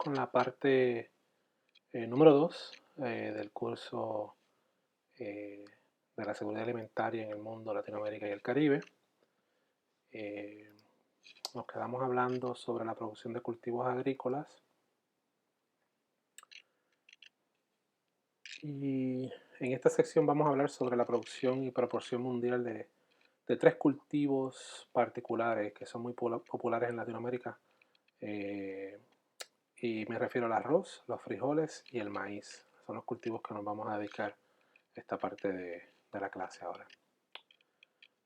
con la parte número 2 del curso eh, de la seguridad alimentaria en el mundo, Latinoamérica y el Caribe. Eh, Nos quedamos hablando sobre la producción de cultivos agrícolas y en esta sección vamos a hablar sobre la producción y proporción mundial de tres cultivos particulares que son muy populares en Latinoamérica. Eh, y me refiero al arroz, los frijoles y el maíz. Son los cultivos que nos vamos a dedicar esta parte de la clase ahora.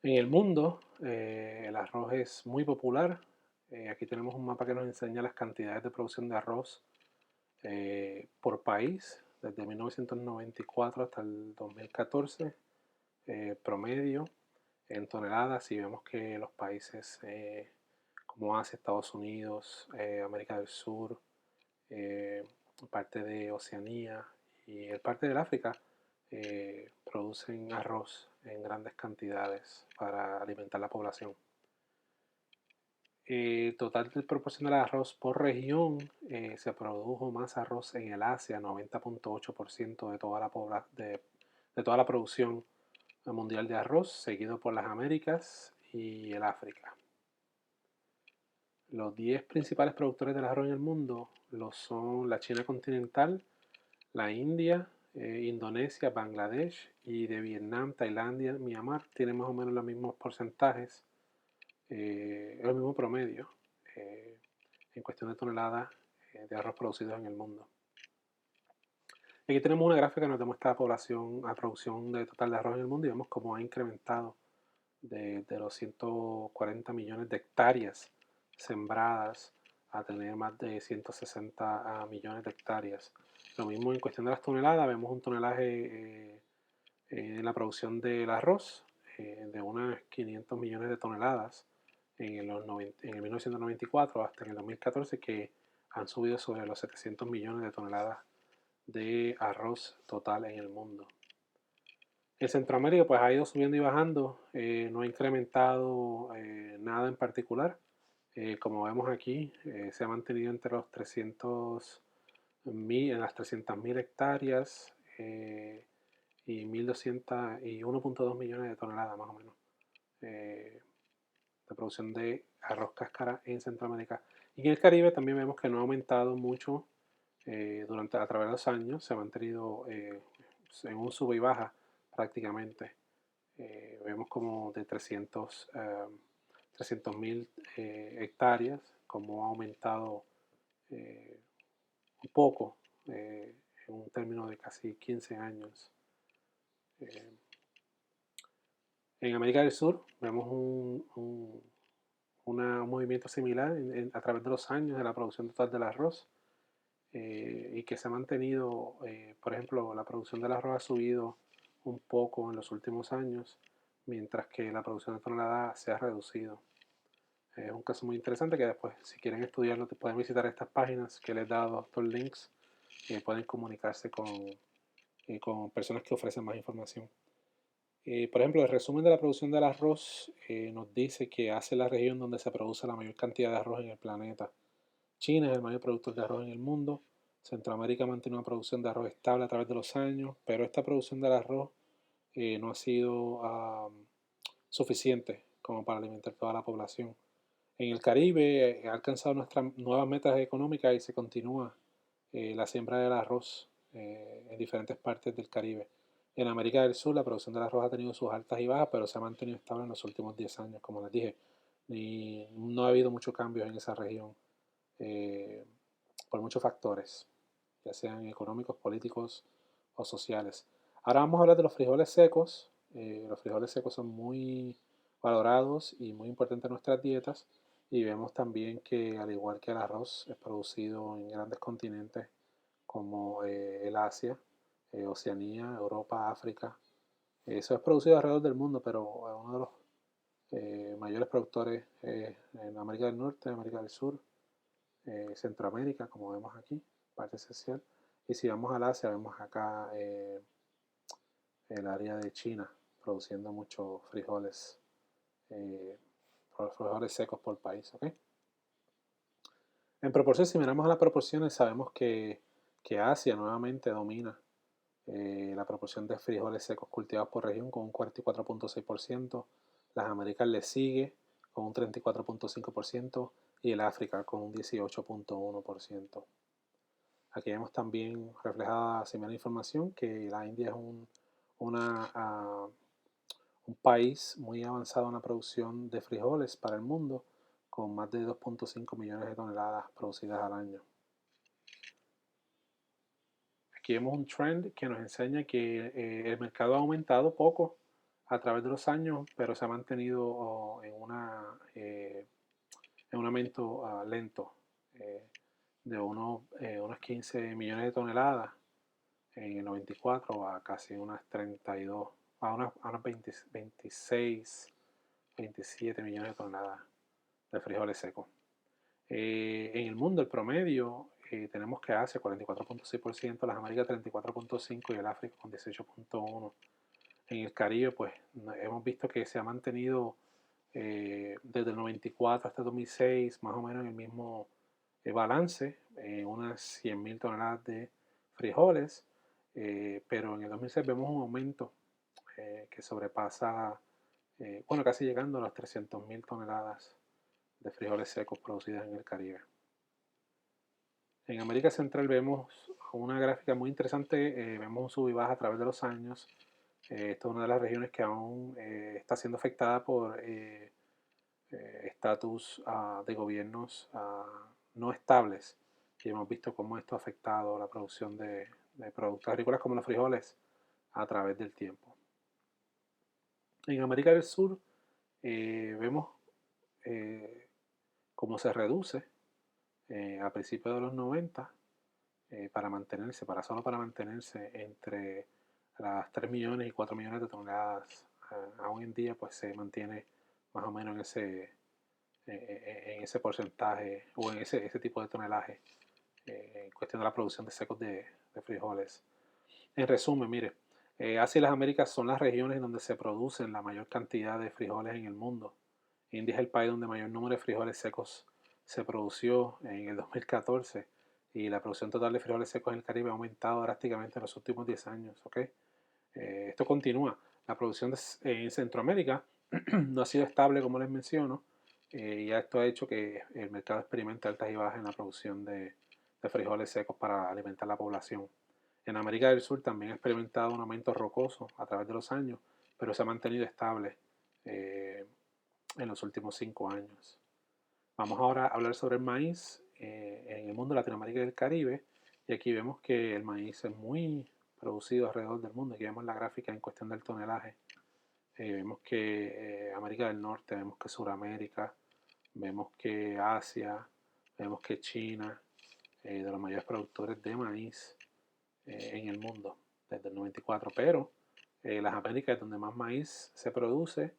En el mundo, el arroz es muy popular. Aquí tenemos un mapa que nos enseña las cantidades de producción de arroz por país, desde 1994 hasta el 2014, promedio en toneladas, y vemos que los países como Asia, Estados Unidos, América del Sur, eh, parte de Oceanía y el parte del África producen arroz en grandes cantidades para alimentar la población. Total de proporción del arroz por región, se produjo más arroz en el Asia, 90.8% de toda de toda la producción mundial de arroz, seguido por las Américas y el África. Los 10 principales productores del arroz en el mundo son la China continental, la India, Indonesia, Bangladesh, y de Vietnam, Tailandia, Myanmar tienen más o menos los mismos porcentajes, el mismo promedio eh, en cuestión de toneladas de arroz producidos en el mundo. Aquí tenemos una gráfica que nos demuestra la producción de total de arroz en el mundo, y vemos cómo ha incrementado de los 140 millones de hectáreas sembradas a tener más de 160 millones de hectáreas. Lo mismo en cuestión de las toneladas, vemos un tonelaje en la producción del arroz de unas 500 millones de toneladas en el 1994 hasta en el 2014, que han subido sobre los 700 millones de toneladas de arroz total en el mundo. El Centroamérica pues ha ido subiendo y bajando, no ha incrementado nada en particular. Como vemos aquí, se ha mantenido entre los 300.000, en las 300.000 hectáreas y 1.200 y 1.2 millones de toneladas más o menos de producción de arroz cáscara en Centroamérica. Y en el Caribe también vemos que no ha aumentado mucho a través de los años, se ha mantenido en un sube y baja prácticamente. Vemos como de 300.000 hectáreas, como ha aumentado un poco en un término de casi 15 años. Eh, en América del Sur vemos un movimiento similar a través de los años de la producción total del arroz, y que se ha mantenido, por ejemplo, la producción del arroz ha subido un poco en los últimos años, mientras que la producción de tonelada se ha reducido. Es un caso muy interesante que después, si quieren estudiarlo, pueden visitar estas páginas que les he dado estos links, pueden comunicarse con personas que ofrecen más información. Por ejemplo, el resumen de la producción del arroz nos dice que hace la región donde se produce la mayor cantidad de arroz en el planeta. China es el mayor productor de arroz en el mundo. Centroamérica mantiene una producción de arroz estable a través de los años, pero esta producción del arroz no ha sido suficiente como para alimentar toda la población. En el Caribe ha alcanzado nuestras nuevas metas económicas y se continúa la siembra del arroz en diferentes partes del Caribe. En América del Sur la producción del arroz ha tenido sus altas y bajas, pero se ha mantenido estable en los últimos 10 años, como les dije. No ha habido muchos cambios en esa región eh, por muchos factores, ya sean económicos, políticos o sociales. Ahora vamos a hablar de los frijoles secos. Los frijoles secos son muy valorados y muy importantes en nuestras dietas, y vemos también que, al igual que el arroz, es producido en grandes continentes como el Asia, Oceanía, Europa, África. Eso es producido alrededor del mundo, pero uno de los mayores productores en América del Norte, América del Sur, Centroamérica, como vemos aquí, parte esencial. Y si vamos al Asia, vemos acá el área de China produciendo muchos eh, frijoles secos por país. ¿Okay? En proporción, si miramos a las proporciones, sabemos que Asia nuevamente domina la proporción de frijoles secos cultivados por región con un 44.6%, las Américas le sigue con un 34.5% y el África con un 18.1%. Aquí vemos también reflejada similar información que la India es un país muy avanzado en la producción de frijoles para el mundo, con más de 2.5 millones de toneladas producidas al año. Aquí vemos un trend que nos enseña que el mercado ha aumentado poco a través de los años, pero se ha mantenido en un aumento lento, de unos 15 millones de toneladas en el 94 a casi unas 32, a unas 26, 27 millones de toneladas de frijoles secos. En el mundo, el promedio, tenemos que Asia 44.6%, las Américas 34.5% y el África con 18.1%. En el Caribe, pues hemos visto que se ha mantenido desde el 94 hasta el 2006, más o menos en el mismo balance, unas 100.000 toneladas de frijoles, pero en el 2006 vemos un aumento que sobrepasa, bueno, casi llegando a las 300.000 toneladas de frijoles secos producidas en el Caribe. En América Central vemos una gráfica muy interesante, vemos un sub y baja a través de los años. Esta es una de las regiones que aún está siendo afectada por estatus de gobiernos no estables, y hemos visto cómo esto ha afectado la producción de productos agrícolas como los frijoles a través del tiempo. En América del Sur vemos cómo se reduce a principios de los 90 solo para mantenerse entre las 3 millones y 4 millones de toneladas. Aún en día pues se mantiene más o menos en ese porcentaje o en ese tipo de tonelaje en cuestión de la producción de secos de frijoles. En resumen, mire, Asia y las Américas son las regiones donde se producen la mayor cantidad de frijoles en el mundo. India es el país donde mayor número de frijoles secos se produció en el 2014 y la producción total de frijoles secos en el Caribe ha aumentado drásticamente en los últimos 10 años. ¿Okay? Esto continúa. La producción en Centroamérica no ha sido estable, como les menciono, y esto ha hecho que el mercado experimente altas y bajas en la producción de frijoles secos para alimentar la población. En América del Sur también ha experimentado un aumento rocoso a través de los años, pero se ha mantenido estable en los últimos 5 años. Vamos ahora a hablar sobre el maíz en el mundo de Latinoamérica y el Caribe. Y aquí vemos que el maíz es muy producido alrededor del mundo. Aquí vemos la gráfica en cuestión del tonelaje. Vemos que América del Norte, vemos que Sudamérica, vemos que Asia, vemos que China, de los mayores productores de maíz en el mundo desde el 94. Pero las Américas es donde más maíz se produce,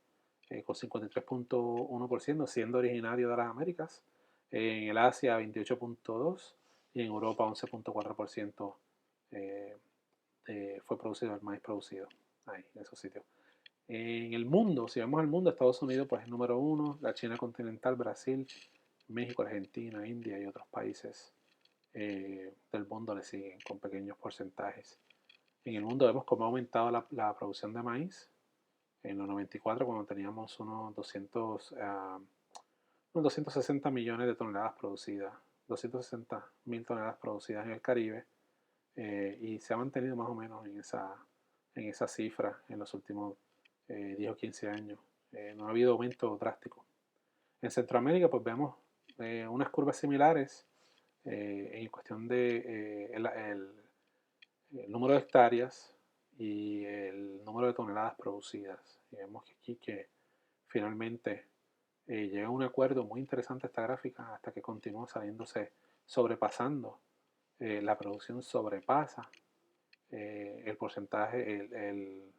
con 53.1%, siendo originario de las Américas. En el Asia 28.2% y en Europa 11.4% fue producido el maíz producido ahí, en esos sitios. En el mundo, si vemos el mundo, Estados Unidos pues es número 1, la China continental, Brasil, México, Argentina, India y otros países del mundo le siguen con pequeños porcentajes. En el mundo vemos cómo ha aumentado la producción de maíz. En los 94, cuando teníamos unos 260 millones de toneladas producidas, 260.000 toneladas producidas en el Caribe, y se ha mantenido más o menos en esa cifra en los últimos 10 o 15 años. No ha habido aumento drástico. En Centroamérica, pues vemos unas curvas similares en cuestión de el número de hectáreas y el número de toneladas producidas. Y vemos aquí que finalmente llega a un acuerdo muy interesante esta gráfica hasta que continúa saliéndose, sobrepasando, la producción sobrepasa el porcentaje, el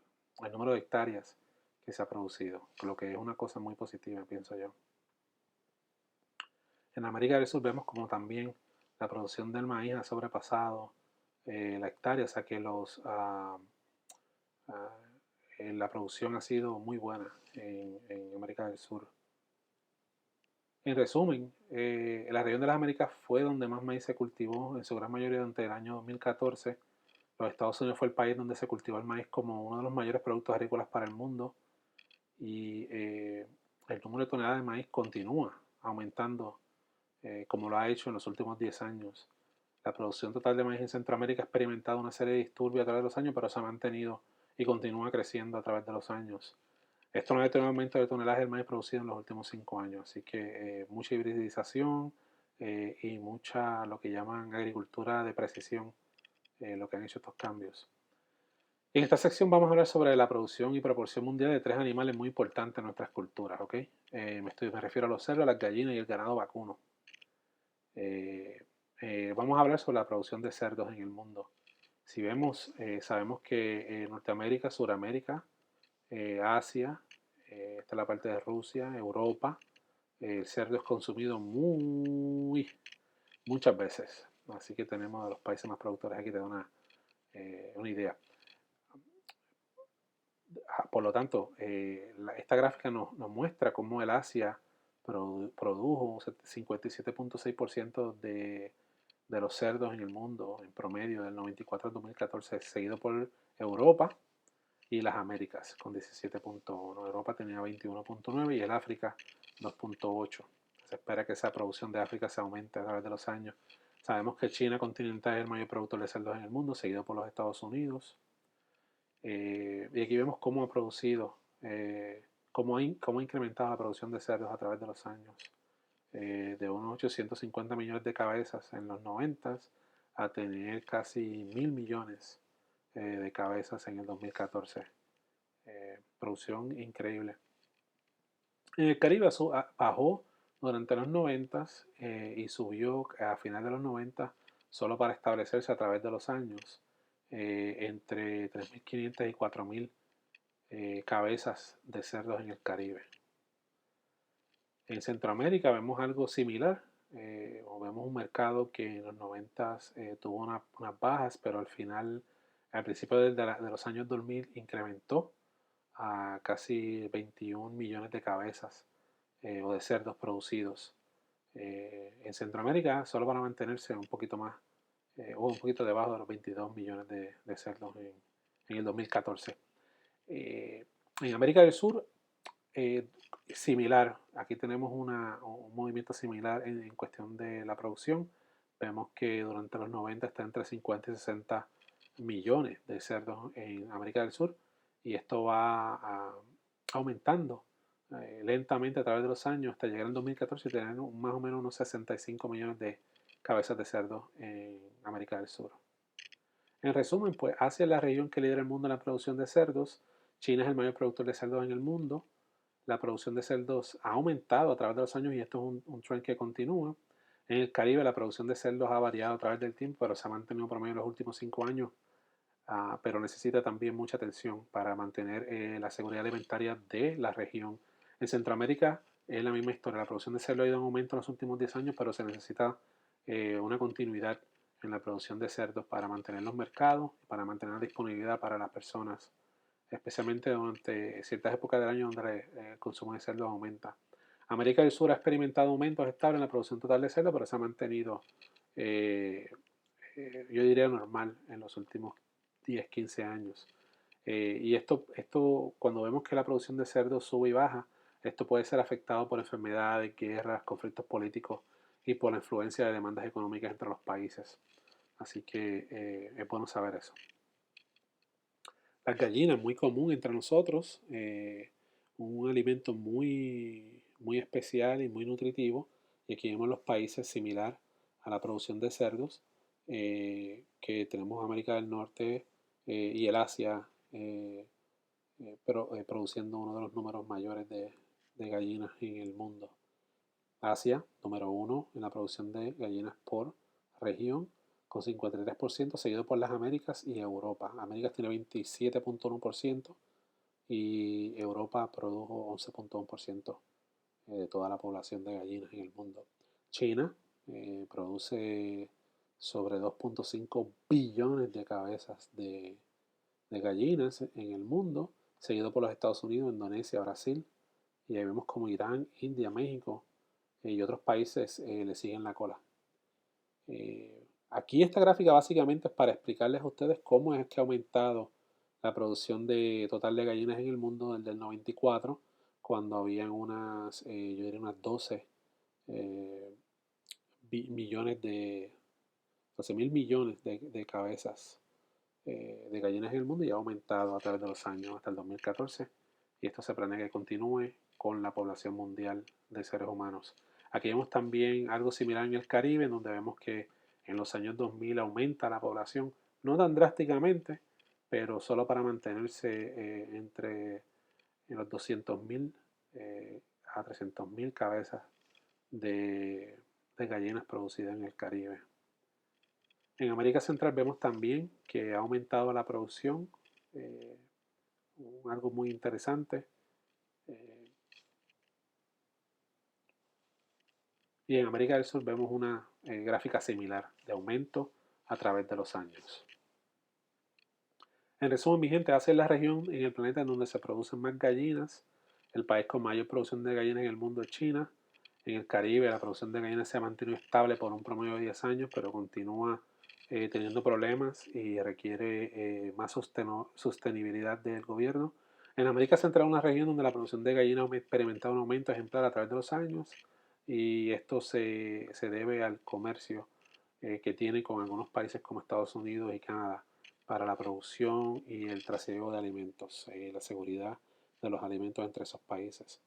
número de hectáreas que se ha producido, lo que es una cosa muy positiva, pienso yo. En América del Sur vemos como también la producción del maíz ha sobrepasado la hectárea, o sea que la producción ha sido muy buena en América del Sur. En resumen, la región de las Américas fue donde más maíz se cultivó, en su gran mayoría durante el año 2014. Los Estados Unidos fue el país donde se cultivó el maíz como uno de los mayores productos agrícolas para el mundo y el número de toneladas de maíz continúa aumentando como lo ha hecho en los últimos 10 años. La producción total de maíz en Centroamérica ha experimentado una serie de disturbios a través de los años, pero se ha mantenido y continúa creciendo a través de los años. Esto no ha detenido el aumento de toneladas del maíz producido en los últimos 5 años, así que mucha hibridización y mucha lo que llaman agricultura de precisión, lo que han hecho estos cambios. En esta sección vamos a hablar sobre la producción y proporción mundial de tres animales muy importantes en nuestras culturas, ¿ok? Me refiero a los cerdos, las gallinas y el ganado vacuno. Vamos a hablar sobre la producción de cerdos en el mundo. Si vemos, sabemos que Norteamérica, Suramérica, Asia, esta es la parte de Rusia, Europa, el cerdo es consumido muchas veces. Así que tenemos a los países más productores aquí, te da una idea. Por lo tanto, esta gráfica nos muestra cómo el Asia produjo un 57.6% de los cerdos en el mundo en promedio del 94 al 2014, seguido por Europa y las Américas con 17.1. Europa tenía 21.9 y el África 2.8. Se espera que esa producción de África se aumente a través de los años. Sabemos que China continental es el mayor productor de cerdos en el mundo, seguido por los Estados Unidos. Y aquí vemos cómo ha producido, cómo ha incrementado la producción de cerdos a través de los años. De unos 850 millones de cabezas en los 90 a tener casi 1.000 millones de cabezas en el 2014. Producción increíble. En el Caribe bajó durante los 90 y subió a final de los 90 solo para establecerse a través de los años entre 3.500 y 4.000 cabezas de cerdos en el Caribe. En Centroamérica vemos algo similar, o vemos un mercado que en los 90 tuvo unas bajas, pero al principio de los años 2000 incrementó a casi 21 millones de cabezas o de cerdos producidos. En Centroamérica, solo para mantenerse un poquito más o un poquito debajo de los 22 millones de cerdos en el 2014. En América del Sur, eh, similar, aquí tenemos un movimiento similar en cuestión de la producción. Vemos que durante los 90 está entre 50 y 60 millones de cerdos en América del Sur y esto va aumentando lentamente a través de los años hasta llegar al 2014 y tener más o menos unos 65 millones de cabezas de cerdo en América del Sur. En resumen, pues Asia es la región que lidera el mundo en la producción de cerdos. China es el mayor productor de cerdos en el mundo. La producción de cerdos ha aumentado a través de los años y esto es un trend que continúa. En el Caribe la producción de cerdos ha variado a través del tiempo, pero se ha mantenido promedio en los últimos 5 años, pero necesita también mucha atención para mantener la seguridad alimentaria de la región. En Centroamérica es la misma historia, la producción de cerdo ha ido en aumento en los últimos 10 años, pero se necesita una continuidad en la producción de cerdos para mantener los mercados, para mantener la disponibilidad para las personas, especialmente durante ciertas épocas del año donde el consumo de cerdo aumenta. América del Sur ha experimentado aumentos estables en la producción total de cerdo, pero se ha mantenido, eh, yo diría, normal en los últimos 10, 15 años. Y esto, cuando vemos que la producción de cerdo sube y baja, esto puede ser afectado por enfermedades, guerras, conflictos políticos y por la influencia de demandas económicas entre los países. Así que es bueno saber eso. Las gallinas, muy común entre nosotros, un alimento muy especial y muy nutritivo. Y aquí vemos los países similar a la producción de cerdos, que tenemos América del Norte y el Asia, pero produciendo uno de los números mayores de gallinas en el mundo. Asia, número uno en la producción de gallinas por región, con 53%, seguido por las Américas y Europa. Américas tiene 27.1% y Europa produjo 11.1% de toda la población de gallinas en el mundo. China produce sobre 2.5 billones de cabezas de gallinas en el mundo, seguido por los Estados Unidos, Indonesia, Brasil, y ahí vemos como Irán, India, México y otros países le siguen la cola. Aquí esta gráfica básicamente es para explicarles a ustedes cómo es que ha aumentado la producción total de gallinas en el mundo desde el 94, cuando habían yo diría unas 12 eh, millones 12.000 millones de cabezas de gallinas en el mundo, y ha aumentado a través de los años hasta el 2014, y esto se planea que continúe con la población mundial de seres humanos. Aquí vemos también algo similar en el Caribe, donde vemos que en los años 2000 aumenta la población, no tan drásticamente, pero solo para mantenerse entre en los 200.000 a 300.000 cabezas de, de gallinas producidas en el Caribe. En América Central vemos también que ha aumentado la producción, eh, algo muy interesante. eh, y en América del Sur vemos una gráfica similar de aumento a través de los años. En resumen, mi gente, Asia es la región en el planeta en donde se producen más gallinas. El país con mayor producción de gallinas en el mundo es China. En el Caribe la producción de gallinas se ha mantenido estable por un promedio de 10 años, pero continúa teniendo problemas y requiere más sostenibilidad del gobierno. En América Central, una región donde la producción de gallinas ha experimentado un aumento ejemplar a través de los años, y esto se debe al comercio que tiene con algunos países como Estados Unidos y Canadá para la producción y el trasiego de alimentos, la seguridad de los alimentos entre esos países.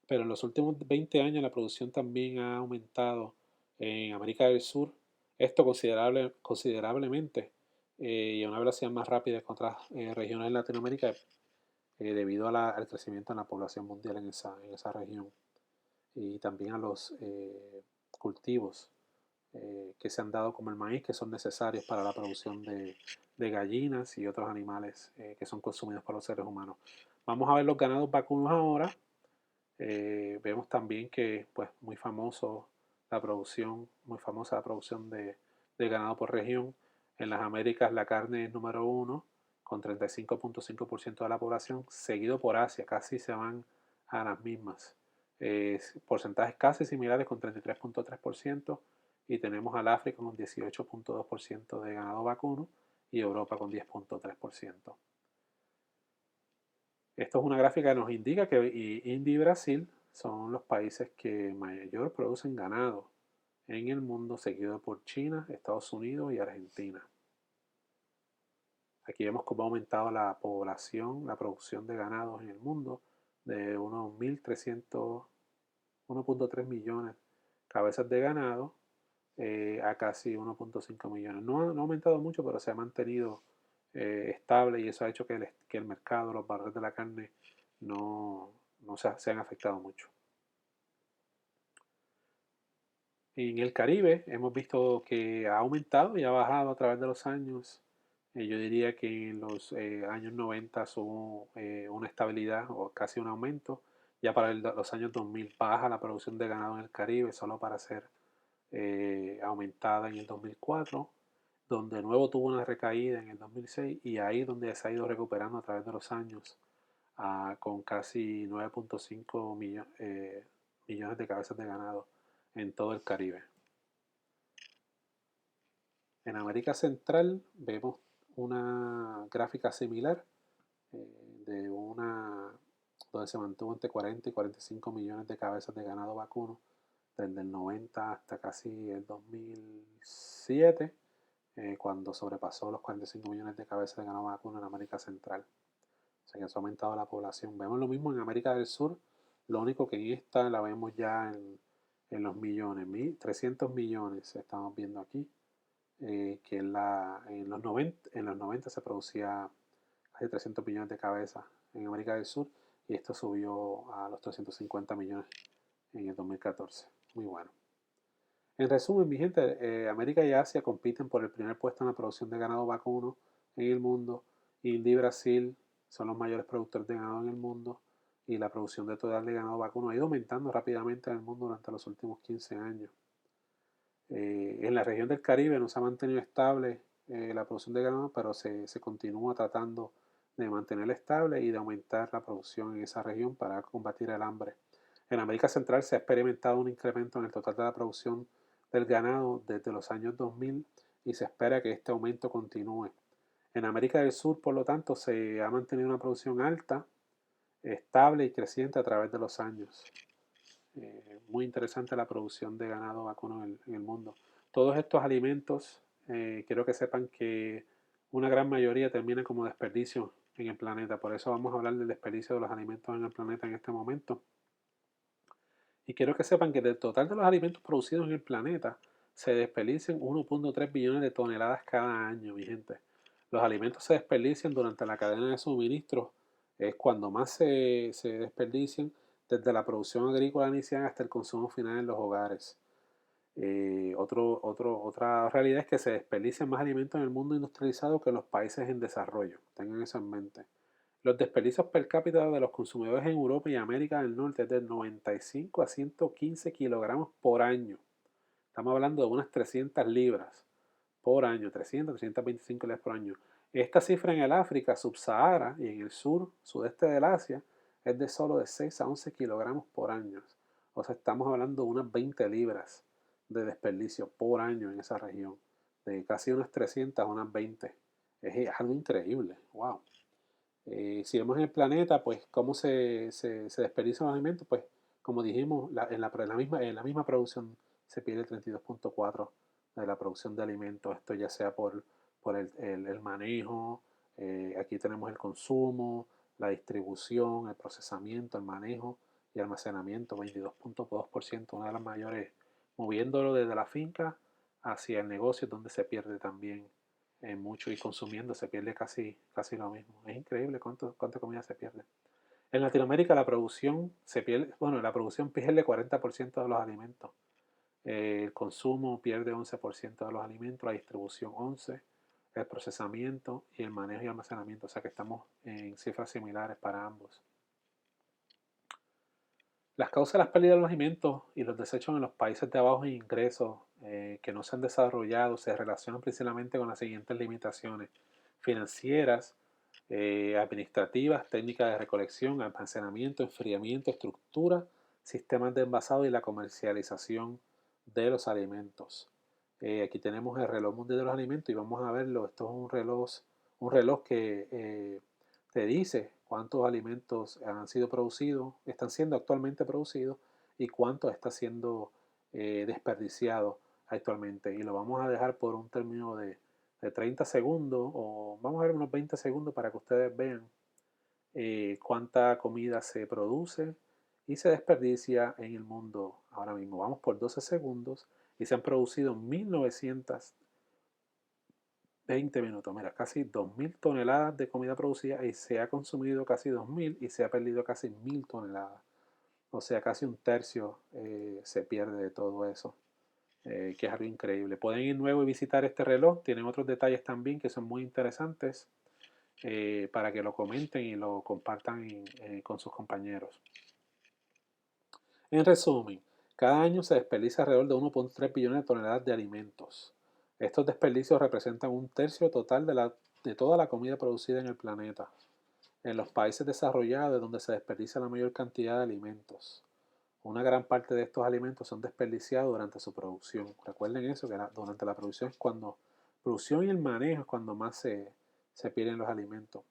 Pero en los últimos 20 años la producción también ha aumentado en América del Sur, esto considerablemente, y a una velocidad más rápida que otras regiones de Latinoamérica, debido al crecimiento en la población mundial en esa región, y también a los cultivos que se han dado como el maíz, que son necesarios para la producción de gallinas y otros animales que son consumidos por los seres humanos. Vamos a ver los ganados vacunos ahora. Vemos también que, pues, muy famosa la producción de ganado por región. En las Américas la carne es número uno, con 35.5% de la población, seguido por Asia, casi se van a las mismas. Porcentajes casi similares con 33.3%, y tenemos al África con 18.2% de ganado vacuno y Europa con 10.3%. Esto es una gráfica que nos indica que India y Brasil son los países que mayor producen ganado en el mundo, seguido por China, Estados Unidos y Argentina. Aquí vemos cómo ha aumentado la población, la producción de ganados en el mundo, de unos 1.3 millones de cabezas de ganado a casi 1.5 millones. No ha aumentado mucho, pero se ha mantenido estable, y eso ha hecho que el mercado, los valores de la carne no se han afectado mucho. En el Caribe hemos visto que ha aumentado y ha bajado a través de los años. Yo diría que en los años 90 hubo una estabilidad o casi un aumento. Ya para los años 2000 baja la producción de ganado en el Caribe, solo para ser aumentada en el 2004, donde de nuevo tuvo una recaída en el 2006, y ahí donde se ha ido recuperando a través de los años, con casi 9.5 millones de cabezas de ganado en todo el Caribe. En América Central vemos una gráfica similar, donde se mantuvo entre 40 y 45 millones de cabezas de ganado vacuno desde el 90 hasta casi el 2007, cuando sobrepasó los 45 millones de cabezas de ganado vacuno en América Central. O sea que se ha aumentado la población. Vemos lo mismo en América del Sur, lo único que en esta la vemos ya en los millones, 300 millones estamos viendo aquí, que en los 90 se producía casi 300 millones de cabezas en América del Sur, y esto subió a los 350 millones en el 2014. Muy bueno. En resumen, mi gente, América y Asia compiten por el primer puesto en la producción de ganado vacuno en el mundo. India y Brasil son los mayores productores de ganado en el mundo, y la producción de total de ganado vacuno ha ido aumentando rápidamente en el mundo durante los últimos 15 años. En la región del Caribe no se ha mantenido estable la producción de ganado, pero se continúa tratando de mantenerla estable y de aumentar la producción en esa región para combatir el hambre. En América Central se ha experimentado un incremento en el total de la producción del ganado desde los años 2000 y se espera que este aumento continúe. En América del Sur, por lo tanto, se ha mantenido una producción alta, estable y creciente a través de los años. Muy interesante la producción de ganado vacuno en el mundo. Todos estos alimentos, quiero que sepan que una gran mayoría termina como desperdicio en el planeta. Por eso vamos a hablar del desperdicio de los alimentos en el planeta en este momento. Y quiero que sepan que del total de los alimentos producidos en el planeta, se desperdician 1.3 billones de toneladas cada año, mi gente. Los alimentos se desperdician durante la cadena de suministro, es cuando más se desperdician, desde la producción agrícola inicial hasta el consumo final en los hogares. Otra realidad es que se desperdician más alimentos en el mundo industrializado que en los países en desarrollo. Tengan eso en mente. Los desperdicios per cápita de los consumidores en Europa y América del Norte es de 95 a 115 kilogramos por año. Estamos hablando de unas 300 libras por año, 325 libras por año. Esta cifra en el África subsahara y en el sudeste del Asia, es de solo de 6 a 11 kilogramos por año. O sea, estamos hablando de unas 20 libras de desperdicio por año en esa región. De casi unas 300 a unas 20. Es algo increíble. Wow. Si vemos en el planeta, pues cómo se desperdician los alimentos, pues como dijimos, en la misma producción se pierde el 32.4 de la producción de alimentos. Esto ya sea por el manejo, aquí tenemos el consumo, la distribución, el procesamiento, el manejo y almacenamiento, 22.2%, una de las mayores, moviéndolo desde la finca hacia el negocio, donde se pierde también mucho y consumiendo se pierde casi lo mismo. Es increíble cuánta comida se pierde. En Latinoamérica la producción se pierde, bueno, la producción pierde 40% de los alimentos. El consumo pierde 11% de los alimentos, la distribución 11%, el procesamiento y el manejo y almacenamiento. O sea que estamos en cifras similares para ambos. Las causas de las pérdidas de los alimentos y los desechos en los países de bajos ingresos que no se han desarrollado se relacionan principalmente con las siguientes limitaciones financieras, administrativas, técnicas de recolección, almacenamiento, enfriamiento, estructura, sistemas de envasado y la comercialización de los alimentos. Aquí tenemos el reloj mundial de los alimentos y vamos a verlo. Esto es un reloj que te dice cuántos alimentos han sido producidos, están siendo actualmente producidos y cuánto está siendo desperdiciado actualmente. Y lo vamos a dejar por un término de 30 segundos o vamos a ver unos 20 segundos para que ustedes vean cuánta comida se produce y se desperdicia en el mundo ahora mismo. Vamos por 12 segundos y se han producido 1920 minutos. Mira, casi 2.000 toneladas de comida producida y se ha consumido casi 2.000 y se ha perdido casi 1.000 toneladas. O sea, casi un tercio se pierde de todo eso, que es algo increíble. Pueden ir nuevo y visitar este reloj. Tienen otros detalles también que son muy interesantes para que lo comenten y lo compartan con sus compañeros. En resumen, cada año se desperdicia alrededor de 1.3 billones de toneladas de alimentos. Estos desperdicios representan un tercio total de toda la comida producida en el planeta. En los países desarrollados es donde se desperdicia la mayor cantidad de alimentos. Una gran parte de estos alimentos son desperdiciados durante su producción. Recuerden eso, que durante la producción es cuando producción y el manejo es cuando más se pierden los alimentos.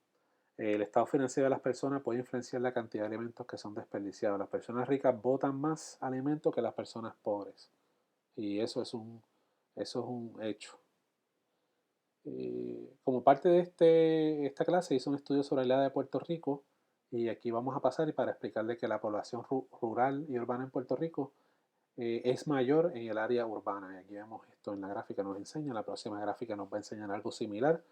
El estado financiero de las personas puede influenciar la cantidad de alimentos que son desperdiciados. Las personas ricas botan más alimentos que las personas pobres. Y eso es un hecho. Como parte de esta clase hice un estudio sobre el área de Puerto Rico y aquí vamos a pasar y para explicarle que la población rural y urbana en Puerto Rico es mayor en el área urbana. Y aquí vemos esto en la gráfica, nos enseña, la próxima gráfica nos va a enseñar algo similar,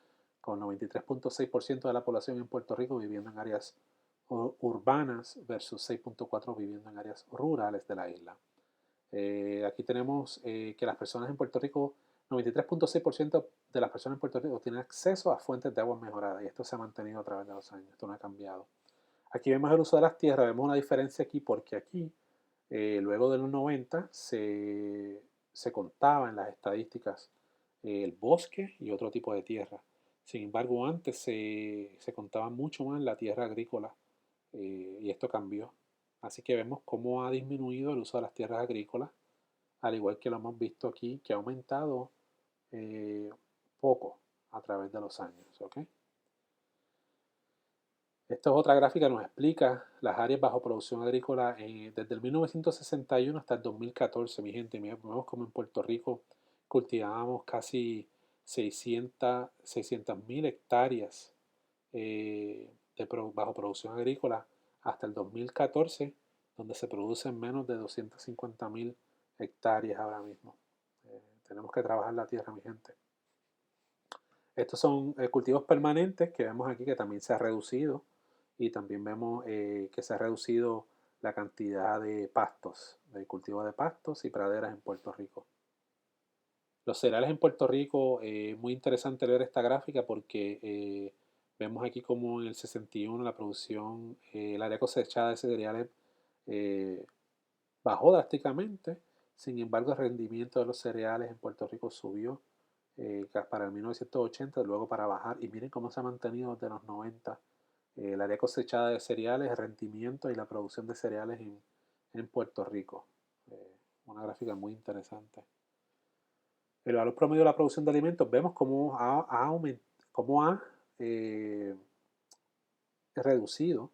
con 93.6% de la población en Puerto Rico viviendo en áreas urbanas versus 6.4% viviendo en áreas rurales de la isla. Aquí tenemos que las personas en Puerto Rico, 93.6% de las personas en Puerto Rico tienen acceso a fuentes de agua mejoradas y esto se ha mantenido a través de los años, esto no ha cambiado. Aquí vemos el uso de las tierras, vemos una diferencia aquí porque aquí, luego de los 90, se contaba en las estadísticas el bosque y otro tipo de tierra. Sin embargo, antes se contaba mucho más la tierra agrícola y esto cambió. Así que vemos cómo ha disminuido el uso de las tierras agrícolas, al igual que lo hemos visto aquí, que ha aumentado eh, poco a través de los años. ¿Ok? Esta es otra gráfica que nos explica las áreas bajo producción agrícola desde el 1961 hasta el 2014, mi gente. Vemos como en Puerto Rico cultivábamos casi 600.000 hectáreas bajo producción agrícola hasta el 2014, donde se producen menos de 250.000 hectáreas ahora mismo. Tenemos que trabajar la tierra, mi gente. Estos son cultivos permanentes que vemos aquí que también se ha reducido y también vemos que se ha reducido la cantidad de pastos, de cultivo de pastos y praderas en Puerto Rico. Los cereales en Puerto Rico, muy interesante ver esta gráfica porque vemos aquí como en el 61 la producción, el área cosechada de cereales eh, bajó drásticamente. Sin embargo, el rendimiento de los cereales en Puerto Rico subió para el 1980, luego para bajar. Y miren cómo se ha mantenido desde los 90 el área cosechada de cereales, el rendimiento y la producción de cereales en Puerto Rico. Una gráfica muy interesante. El valor promedio de la producción de alimentos, vemos cómo ha eh, reducido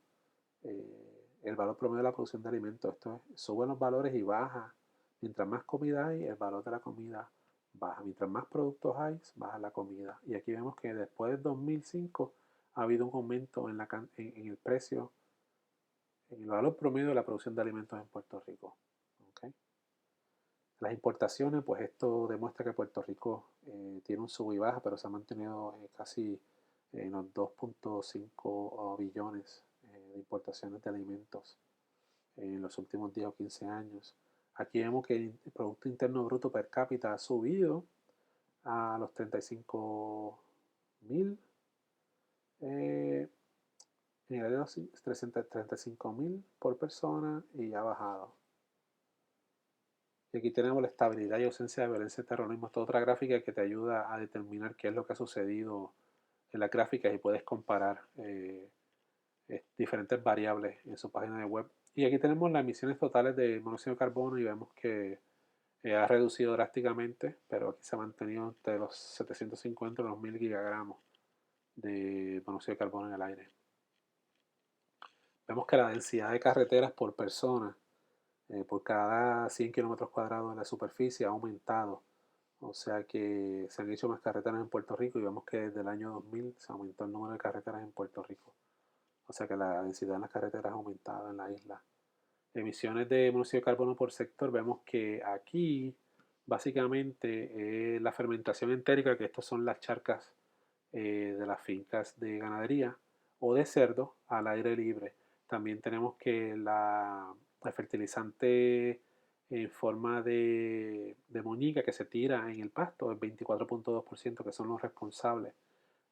el valor promedio de la producción de alimentos. Esto es, suben los valores y baja. Mientras más comida hay, el valor de la comida baja. Mientras más productos hay, baja la comida. Y aquí vemos que después del 2005 ha habido un aumento en el precio, en el valor promedio de la producción de alimentos en Puerto Rico. ¿Okay? Las importaciones, pues esto demuestra que Puerto Rico tiene un sub y baja, pero se ha mantenido casi en los 2.5 billones de importaciones de alimentos en los últimos 10 o 15 años. Aquí vemos que el Producto Interno Bruto per cápita ha subido a los 35.000, en el área de los 335.000 por persona y ha bajado. Y aquí tenemos la estabilidad y ausencia de violencia y terrorismo. Esta es otra gráfica que te ayuda a determinar qué es lo que ha sucedido en las gráficas y puedes comparar diferentes variables en su página de web. Y aquí tenemos las emisiones totales de monóxido de carbono y vemos que ha reducido drásticamente, pero aquí se ha mantenido entre los 750 y los 1000 gigagramos de monóxido de carbono en el aire. Vemos que la densidad de carreteras por persona, por cada 100 kilómetros cuadrados de la superficie, ha aumentado. O sea que se han hecho más carreteras en Puerto Rico y vemos que desde el año 2000 se aumentó el número de carreteras en Puerto Rico. O sea que la densidad en las carreteras ha aumentado en la isla. Emisiones de monóxido de carbono por sector, vemos que aquí básicamente la fermentación entérica, que estas son las charcas de las fincas de ganadería o de cerdo al aire libre. También tenemos que el fertilizante en forma de moñiga que se tira en el pasto, el 24.2%, que son los responsables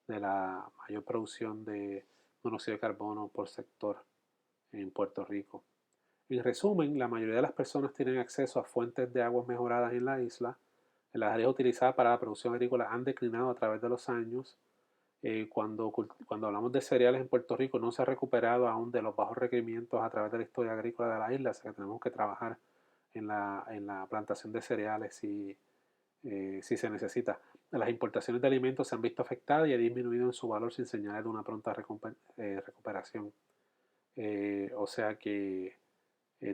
de la mayor producción de monóxido de carbono por sector en Puerto Rico. En resumen, la mayoría de las personas tienen acceso a fuentes de aguas mejoradas en la isla. Las áreas utilizadas para la producción agrícola han declinado a través de los años. Cuando hablamos de cereales en Puerto Rico, no se ha recuperado aún de los bajos requerimientos a través de la historia agrícola de la isla, así que tenemos que trabajar en la plantación de cereales si se necesita. Las importaciones de alimentos se han visto afectadas y ha disminuido en su valor sin señales de una pronta recuperación. O sea que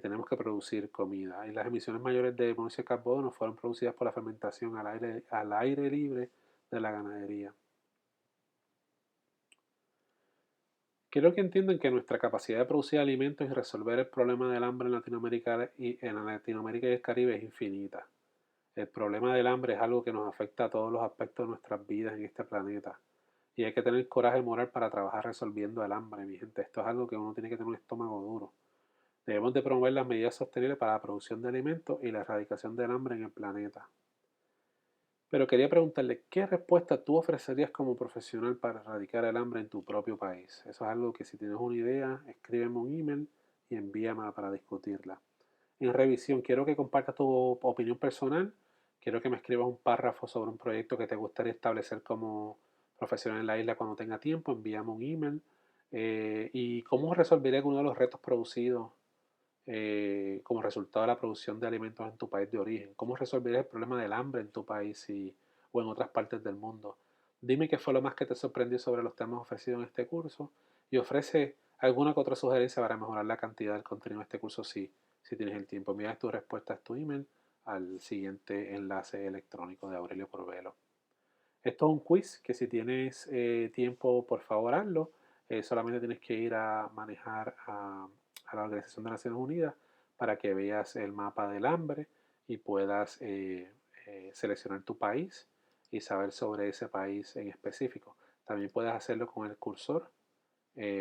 tenemos que producir comida. Y las emisiones mayores de monóxido de carbono fueron producidas por la fermentación al aire libre de la ganadería. Quiero que entiendan que nuestra capacidad de producir alimentos y resolver el problema del hambre en Latinoamérica y el Caribe es infinita. El problema del hambre es algo que nos afecta a todos los aspectos de nuestras vidas en este planeta. Y hay que tener coraje moral para trabajar resolviendo el hambre, mi gente. Esto es algo que uno tiene que tener un estómago duro. Debemos de promover las medidas sostenibles para la producción de alimentos y la erradicación del hambre en el planeta. Pero quería preguntarle, ¿qué respuesta tú ofrecerías como profesional para erradicar el hambre en tu propio país? Eso es algo que si tienes una idea, escríbeme un email y envíamela para discutirla. En revisión, quiero que compartas tu opinión personal. Quiero que me escribas un párrafo sobre un proyecto que te gustaría establecer como profesional en la isla cuando tenga tiempo. Envíame un email. Y cómo resolvería alguno de los retos producidos como resultado de la producción de alimentos en tu país de origen. ¿Cómo resolverías el problema del hambre en tu país o en otras partes del mundo? Dime qué fue lo más que te sorprendió sobre los temas ofrecidos en este curso y ofrece alguna que otra sugerencia para mejorar la cantidad del contenido de este curso si tienes el tiempo. Envía tus respuestas a tu email al siguiente enlace electrónico de Aurelio Corbelo. Esto es un quiz que si tienes tiempo, por favor hazlo. Solamente tienes que ir a manejar a la Organización de Naciones Unidas para que veas el mapa del hambre y puedas seleccionar tu país y saber sobre ese país en específico. También puedes hacerlo con el cursor.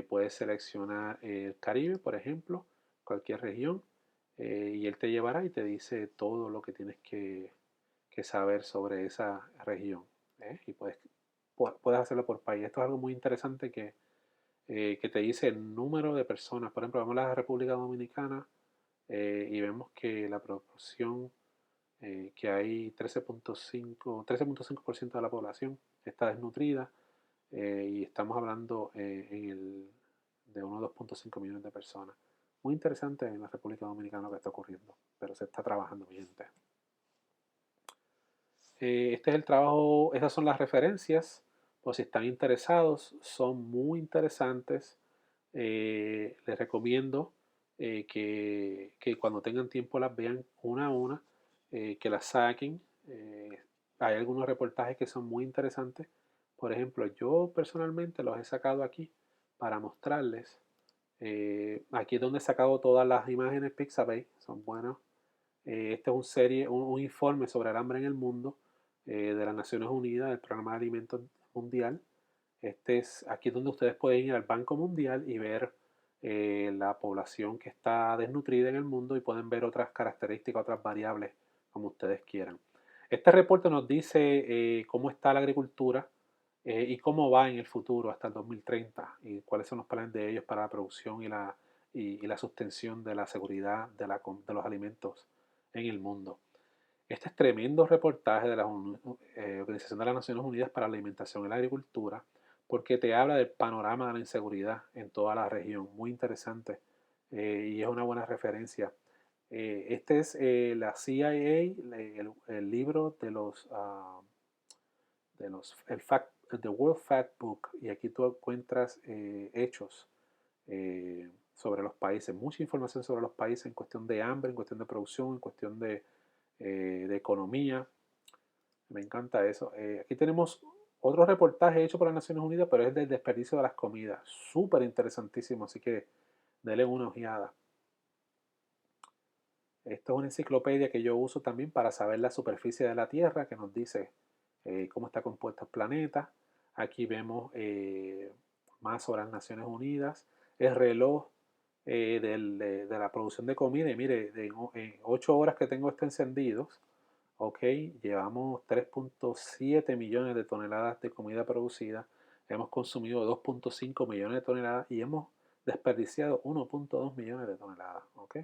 Puedes seleccionar el Caribe, por ejemplo, cualquier región, y él te llevará y te dice todo lo que tienes que saber sobre esa región. Y puedes hacerlo por país. Esto es algo muy interesante que te dice el número de personas. Por ejemplo, vamos a la República Dominicana y vemos que la proporción que hay 13.5% de la población está desnutrida y estamos hablando de unos 2.5 millones de personas. Muy interesante en la República Dominicana lo que está ocurriendo, pero se está trabajando, mi gente. Este es el trabajo, esas son las referencias, por si están interesados, son muy interesantes. Les recomiendo que cuando tengan tiempo las vean una a una, que las saquen. Hay algunos reportajes que son muy interesantes. Por ejemplo, yo personalmente los he sacado aquí para mostrarles. Aquí es donde he sacado todas las imágenes Pixabay, son buenos. Este es un informe sobre el hambre en el mundo de las Naciones Unidas, del Programa de Alimentos Mundial. Aquí es donde ustedes pueden ir al Banco Mundial y ver la población que está desnutrida en el mundo y pueden ver otras características, otras variables, como ustedes quieran. Este reporte nos dice cómo está la agricultura y cómo va en el futuro hasta el 2030 y cuáles son los planes de ellos para la producción y la sostención de la seguridad de los alimentos en el mundo. Este es tremendo reportaje de la Organización de las Naciones Unidas para la Alimentación y la Agricultura, porque te habla del panorama de la inseguridad en toda la región. Muy interesante y es una buena referencia. Este es la CIA, el libro The World Fact Book, y aquí tú encuentras hechos sobre los países, mucha información sobre los países en cuestión de hambre, en cuestión de producción, en cuestión de economía. Me encanta eso. Aquí tenemos otro reportaje hecho por las Naciones Unidas, pero es del desperdicio de las comidas. Súper interesantísimo, así que denle una ojeada. Esto es una enciclopedia que yo uso también para saber la superficie de la Tierra, que nos dice cómo está compuesto el planeta. Aquí vemos más sobre las Naciones Unidas, el reloj de la producción de comida. Y mire, en 8 horas que tengo esto encendido, ok, llevamos 3.7 millones de toneladas de comida producida, hemos consumido 2.5 millones de toneladas y hemos desperdiciado 1.2 millones de toneladas, ok.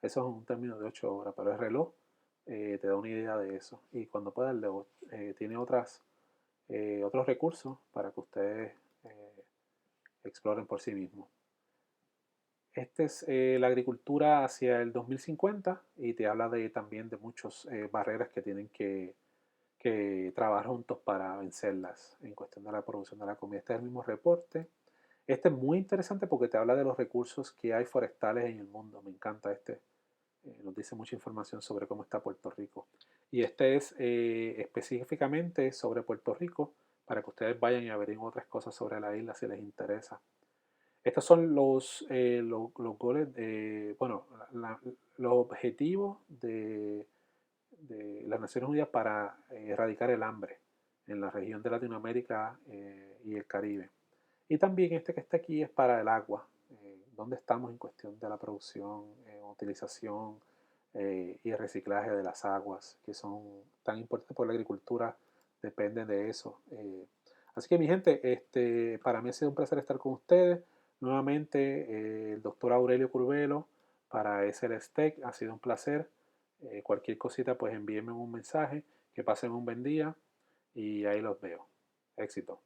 Eso es un término de 8 horas, pero el reloj te da una idea de eso. Y cuando puedas, tiene otros recursos para que ustedes exploren por sí mismos. Esta es la agricultura hacia el 2050 y te habla también de muchas barreras que tienen que trabajar juntos para vencerlas en cuestión de la producción de la comida. Este es el mismo reporte. Este es muy interesante porque te habla de los recursos que hay forestales en el mundo. Me encanta este. Nos dice mucha información sobre cómo está Puerto Rico. Y este es específicamente sobre Puerto Rico para que ustedes vayan y averigüen otras cosas sobre la isla si les interesa. Estos son los goles, bueno, los objetivos de las Naciones Unidas para erradicar el hambre en la región de Latinoamérica y el Caribe. Y también este que está aquí es para el agua, donde estamos en cuestión de la producción, utilización y el reciclaje de las aguas, que son tan importantes por la agricultura, depende de eso. Así que mi gente, para mí ha sido un placer estar con ustedes. Nuevamente, el doctor Aurelio Curvelo para SLSTEC, ha sido un placer. Cualquier cosita, pues envíenme un mensaje. Que pasen un buen día y ahí los veo. Éxito.